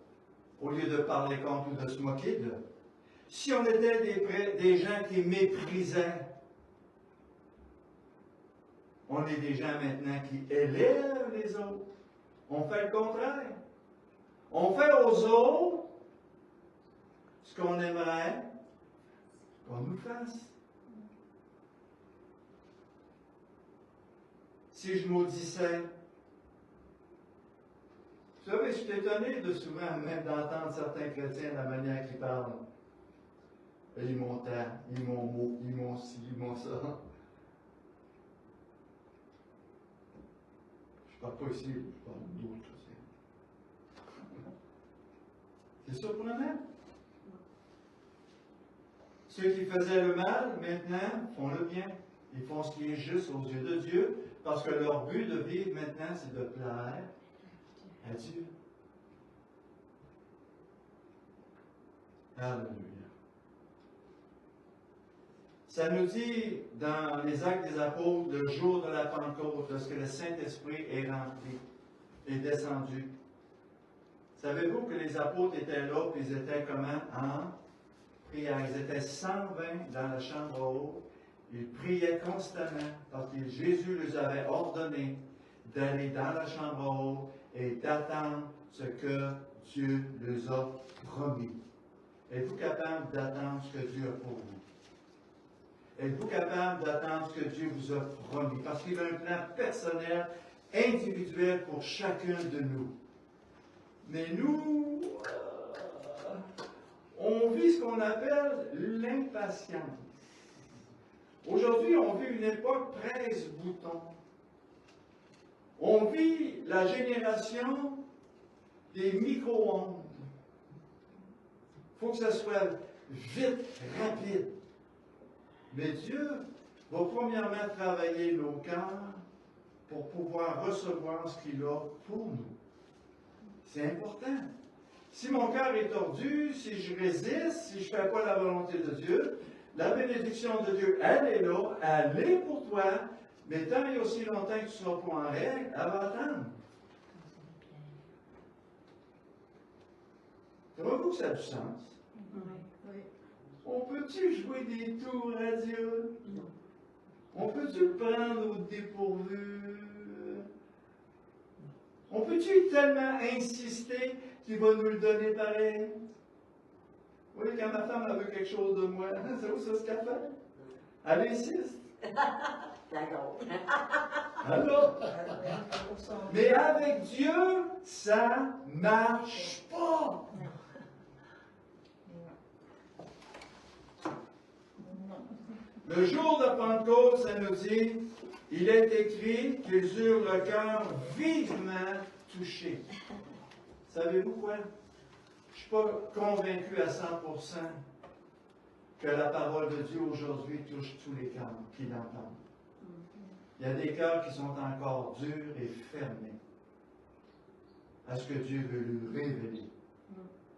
au lieu de parler contre ou de se moquer d'eux. Si on était des gens qui méprisaient, on est des gens maintenant qui élèvent les autres. On fait le contraire. On fait aux autres ce qu'on aimerait qu'on nous fasse. Si je maudissais, vous savez, je suis étonné de souvent même d'entendre certains chrétiens la manière qu'ils parlent. Ils m'ont tant, ils m'ont mot, ils m'ont ci, ils m'ont ça. Je ne parle pas ici, je parle d'autres. C'est surprenant. Ceux qui faisaient le mal, maintenant, font le bien. Ils font ce qui est juste aux yeux de Dieu, parce que leur but de vivre maintenant, c'est de plaire à Dieu. Alléluia. Ça nous dit dans les Actes des Apôtres, le jour de la Pentecôte, lorsque le Saint-Esprit est rentré, est descendu. Savez-vous que les apôtres étaient là, puis ils étaient comment? En prière. Ils étaient 120 dans la chambre haute. Ils priaient constamment parce que Jésus les avait ordonné d'aller dans la chambre haute et d'attendre ce que Dieu leur a promis. Êtes-vous capable d'attendre ce que Dieu a pour vous? Êtes-vous capable d'attendre ce que Dieu vous a promis? Parce qu'il a un plan personnel, individuel pour chacun de nous. Mais nous, on vit ce qu'on appelle l'impatience. Aujourd'hui, on vit une époque 13 boutons. On vit la génération des micro-ondes. Il faut que ça soit vite, rapide. Mais Dieu va premièrement travailler nos cœurs pour pouvoir recevoir ce qu'il a pour nous. C'est important. Si mon cœur est tordu, si je résiste, si je ne fais pas la volonté de Dieu, la bénédiction de Dieu, elle est là, elle est pour toi, mais tant et aussi longtemps que tu ne seras pas en règle, elle va attendre. Trouvez-vous que ça a du sens? Oui. On peut-tu jouer des tours à Dieu? On peut-tu le prendre au dépourvu? On peut-tu tellement insister qu'il va nous le donner pareil? Vous voyez, quand ma femme elle veut quelque chose de moi, savez-vous ça ce qu'elle fait? Elle insiste. D'accord. Alors, mais avec Dieu, ça ne marche pas. Le jour de Pentecôte, ça nous dit, il est écrit qu'ils eurent le cœur vivement touché. Savez-vous quoi? Je ne suis pas convaincu à 100% que la parole de Dieu aujourd'hui touche tous les cœurs qui l'entendent. Il y a des cœurs qui sont encore durs et fermés à ce que Dieu veut lui révéler,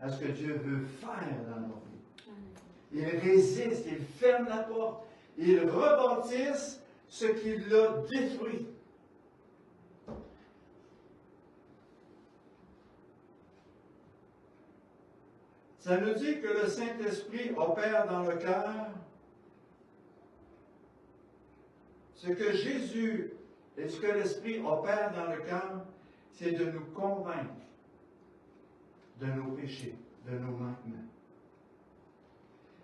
à ce que Dieu veut faire dans leur vie. Ils résistent, ils ferment la porte, ils rebâtissent ce qui l'a détruit. Ça nous dit que le Saint-Esprit opère dans le cœur. Ce que Jésus et ce que l'Esprit opère dans le cœur, c'est de nous convaincre de nos péchés, de nos manquements.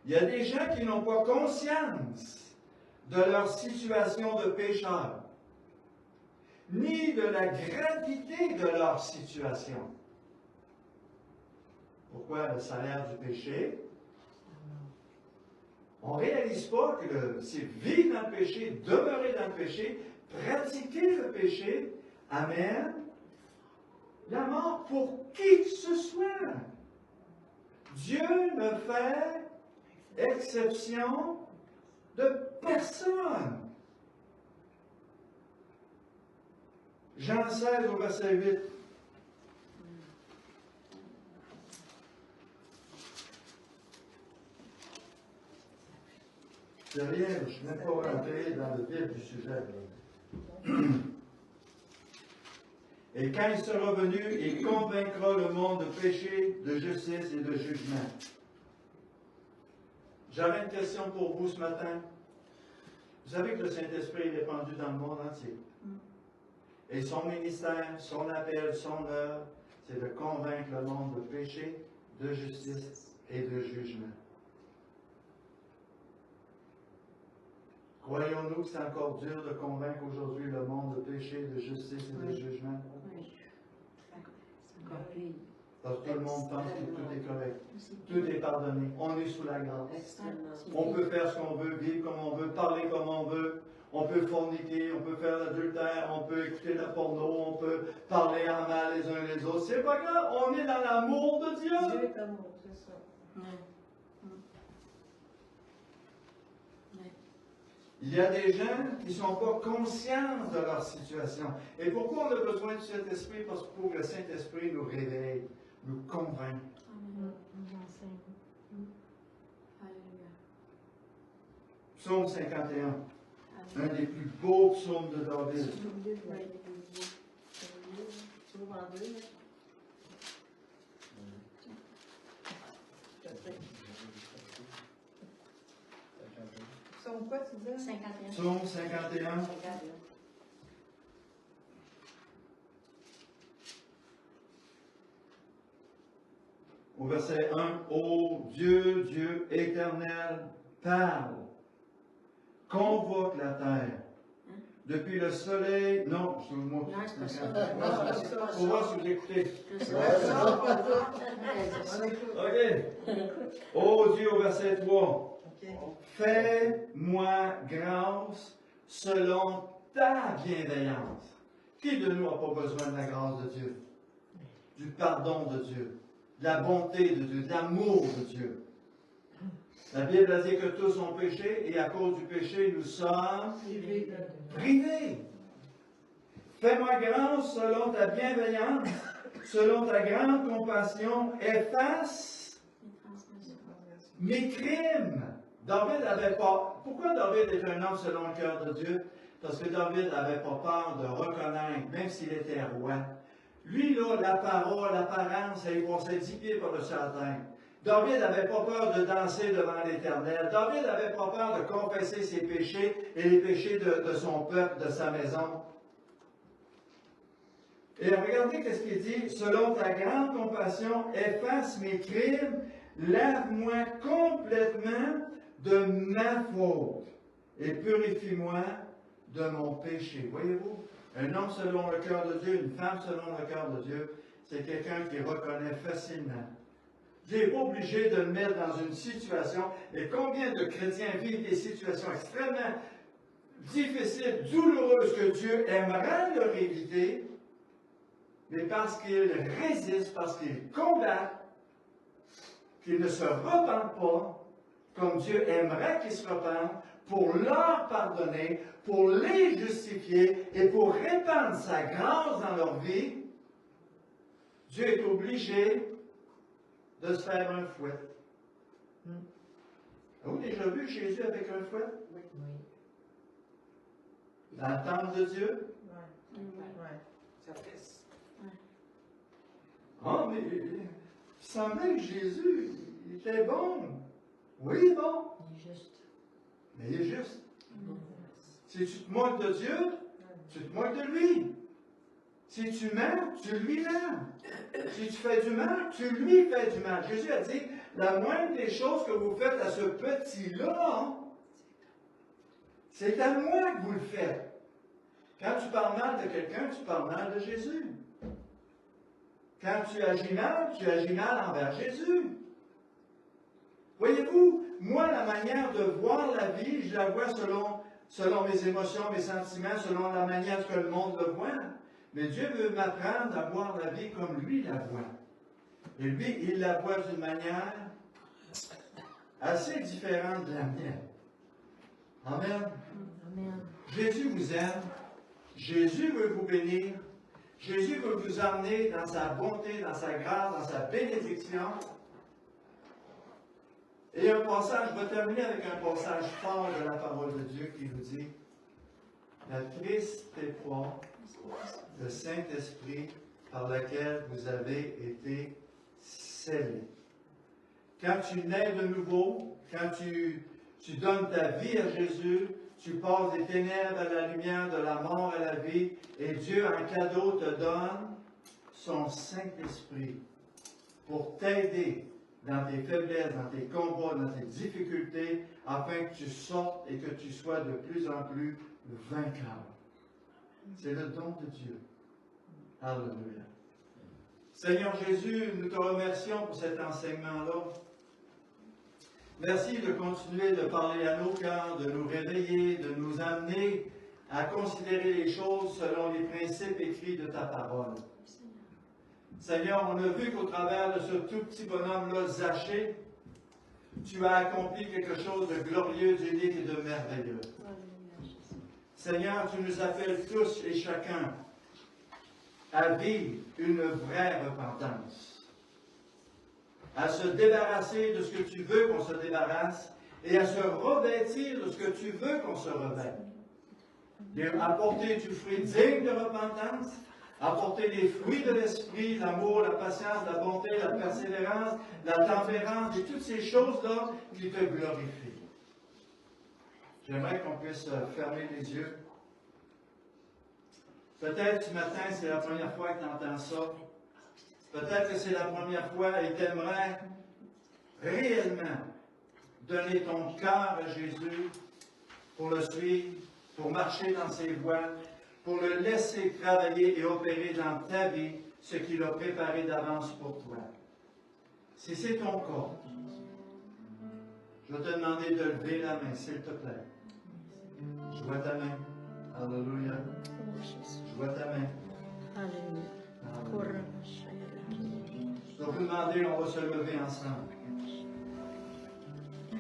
Il y a des gens qui n'ont pas conscience de leur situation de pécheur, ni de la gravité de leur situation. Pourquoi le salaire du péché? On ne réalise pas que c'est vivre dans le péché, demeurer dans le péché, pratiquer le péché amène la mort pour qui que ce soit. Dieu ne fait exception de personne. Jean 16 au verset 8. C'est rien, je ne suis même pas rentré dans le vif du sujet. Et quand il sera venu, il convaincra le monde de péché, de justice et de jugement. J'avais une question pour vous ce matin. Vous savez que le Saint-Esprit est répandu dans le monde entier. Et son ministère, son appel, son œuvre, c'est de convaincre le monde de péché, de justice et de jugement. Croyons-nous que c'est encore dur de convaincre aujourd'hui le monde de péché, de justice et de jugement? Parce que tout le monde pense que tout est correct. Tout est pardonné. On est sous la grâce. On peut faire ce qu'on veut, vivre comme on veut, parler comme on veut. On peut forniquer, on peut faire l'adultère, on peut écouter la porno, on peut parler en mal les uns les autres. C'est pas grave, on est dans l'amour de Dieu. Dieu est amour, c'est ça. Il y a des gens qui ne sont pas conscients de leur situation. Et pourquoi on a besoin du Saint-Esprit? Parce que pour que le Saint-Esprit nous réveille, nous convainc. Psaume 51, un des plus beaux psaumes de David. Psaume quoi, tu disais? 51. Psaume 51. Au verset 1, ô Dieu, Dieu éternel, parle, convoque la terre. Depuis le soleil, non, excuse-moi. Non, c'est pas ça. Pour voir si vous écoutez. OK. Ô Dieu, au verset 3, fais-moi grâce selon ta bienveillance. Qui de nous n'a pas besoin de la grâce de Dieu? Du pardon de Dieu, de la bonté de Dieu, de l'amour de Dieu. La Bible a dit que tous ont péché et à cause du péché, nous sommes privés. Fais-moi grâce selon ta bienveillance, selon ta grande compassion, efface mes crimes. David n'avait pas. Pourquoi David est un homme selon le cœur de Dieu? Parce que David n'avait pas peur de reconnaître, même s'il était roi. Lui, là, la parole, l'apparence, il passait 10 pieds par-dessus la terre. David n'avait pas peur de danser devant l'Éternel. David n'avait pas peur de confesser ses péchés et les péchés de son peuple, de sa maison. Et regardez qu'est-ce qu'il dit. Selon ta grande compassion, efface mes crimes, lave-moi complètement de ma faute et purifie-moi de mon péché. Voyez-vous, un homme selon le cœur de Dieu, une femme selon le cœur de Dieu, c'est quelqu'un qui reconnaît facilement. Dieu n'est pas obligé de le mettre dans une situation. Et combien de chrétiens vivent des situations extrêmement difficiles, douloureuses, que Dieu aimerait leur éviter, mais parce qu'ils résistent, parce qu'ils combattent, qu'ils ne se repentent pas, comme Dieu aimerait qu'ils se repentent, pour leur pardonner, pour les justifier et pour répandre sa grâce dans leur vie, Dieu est obligé de se faire un fouet. Avez-vous déjà vu Jésus avec un fouet? Oui. Dans le temple de Dieu? Oui. Ça fait. Ah, mais il semblait que Jésus, il était bon. Oui, bon. Il est juste. Mais il est juste. Si tu te moques de Dieu, tu te moques de lui. Si tu mens, tu lui mens. Si tu fais du mal, tu lui fais du mal. Jésus a dit, la moindre des choses que vous faites à ce petit-là, c'est à moi que vous le faites. Quand tu parles mal de quelqu'un, tu parles mal de Jésus. Quand tu agis mal envers Jésus. Voyez-vous, moi, la manière de voir la vie, je la vois selon mes émotions, mes sentiments, selon la manière que le monde le voit. Mais Dieu veut m'apprendre à voir la vie comme lui la voit. Et lui, il la voit d'une manière assez différente de la mienne. Amen. Amen. Jésus vous aime. Jésus veut vous bénir. Jésus veut vous emmener dans sa bonté, dans sa grâce, dans sa bénédiction. Et un passage, je vais terminer avec un passage fort de la parole de Dieu qui vous dit la triste épreuve, le Saint-Esprit par lequel vous avez été scellés. Quand tu nais de nouveau, quand tu donnes ta vie à Jésus, tu passes des ténèbres à la lumière, de la mort à la vie, et Dieu en cadeau te donne son Saint-Esprit pour t'aider dans tes faiblesses, dans tes combats, dans tes difficultés, afin que tu sortes et que tu sois de plus en plus vainqueur. C'est le don de Dieu. Alléluia. Seigneur Jésus, nous te remercions pour cet enseignement-là. Merci de continuer de parler à nos cœurs, de nous réveiller, de nous amener à considérer les choses selon les principes écrits de ta parole. Seigneur, on a vu qu'au travers de ce tout petit bonhomme-là, Zachée, tu as accompli quelque chose de glorieux, d'unique et de merveilleux. Seigneur, tu nous appelles tous et chacun à vivre une vraie repentance, à se débarrasser de ce que tu veux qu'on se débarrasse et à se revêtir de ce que tu veux qu'on se revête. Apporter du fruit digne de repentance, apporter les fruits de l'esprit, l'amour, la patience, la bonté, la persévérance, la tempérance et toutes ces choses-là qui te glorifient. J'aimerais qu'on puisse fermer les yeux. Peut-être ce matin, c'est la première fois que tu entends ça. Peut-être que c'est la première fois et tu aimerais réellement donner ton cœur à Jésus pour le suivre, pour marcher dans ses voies, pour le laisser travailler et opérer dans ta vie ce qu'il a préparé d'avance pour toi. Si c'est ton cas, je vais te demander de lever la main, s'il te plaît. Je vois ta main. Alléluia. Je vois ta main. Alléluia. Je vais vous demander, on va se lever ensemble.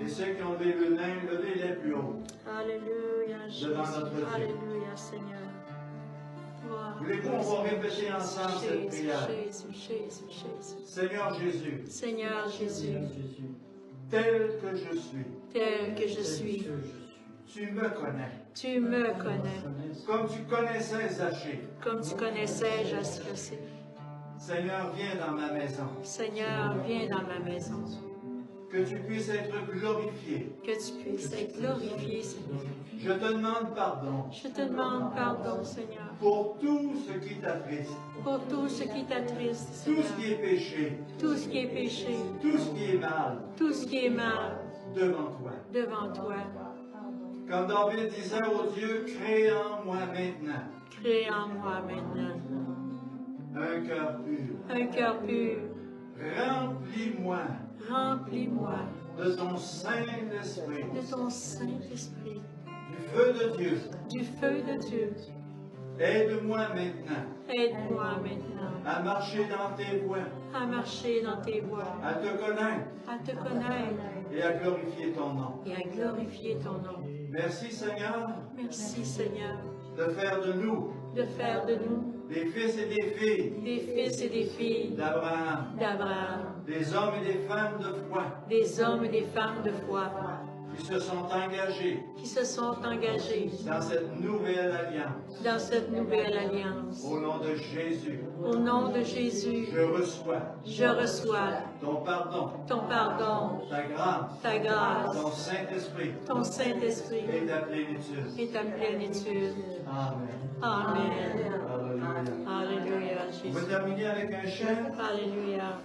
Et ceux qui ont levé les mains, levez-les plus haut. Alléluia, Jésus. Devant notre Dieu. Alléluia, Seigneur. Voulez-vous, on va répéter ensemble cette prière. Seigneur Jésus. Seigneur Jésus. Tel que je suis. Tel que je suis. Tu me connais. Tu me connais. Comme tu connaissais Zachée. Comme tu connaissais Zachée. Seigneur, viens dans ma maison. Seigneur, viens dans ma maison. Que tu puisses être glorifié. Que tu puisses être glorifié, Seigneur. Je te demande pardon. Je te demande pardon, Seigneur. Pour tout ce qui t'attriste. Pour tout ce qui t'attriste, Tout Seigneur. ce qui est péché. Tout ce qui est péché. Tout ce qui est mal. Tout ce qui est mal. Devant toi. Devant toi. Comme David disait au Dieu, crée en moi maintenant. Crée en moi maintenant. Un cœur pur. Un cœur pur. Remplis-moi. Remplis-moi de ton Saint-Esprit. de ton Saint-Esprit. Du feu de Dieu. Du feu de Dieu. Aide-moi maintenant. Aide-moi maintenant À marcher dans tes voies. à marcher dans tes voies. À te connaître. À te connaître. Et à glorifier ton nom. Et à glorifier ton nom. Merci Seigneur. Merci Seigneur De faire de nous. de faire de nous Des fils et des filles. des fils et des filles D'Abraham. d'Abraham. Des hommes et des femmes de foi. Des hommes et des femmes de foi. Qui se sont engagés. Qui se sont engagés Dans cette nouvelle alliance. dans cette nouvelle alliance. Au nom de Jésus. Au nom de Jésus, Je reçois. Ton pardon. ton pardon, Ta grâce. ta grâce, Ton Saint-Esprit. ton Saint-Esprit Et ta plénitude. et ta plénitude. Amen. Amen. Alléluia. Alléluia, On Jésus. va terminer avec un chant. Alléluia.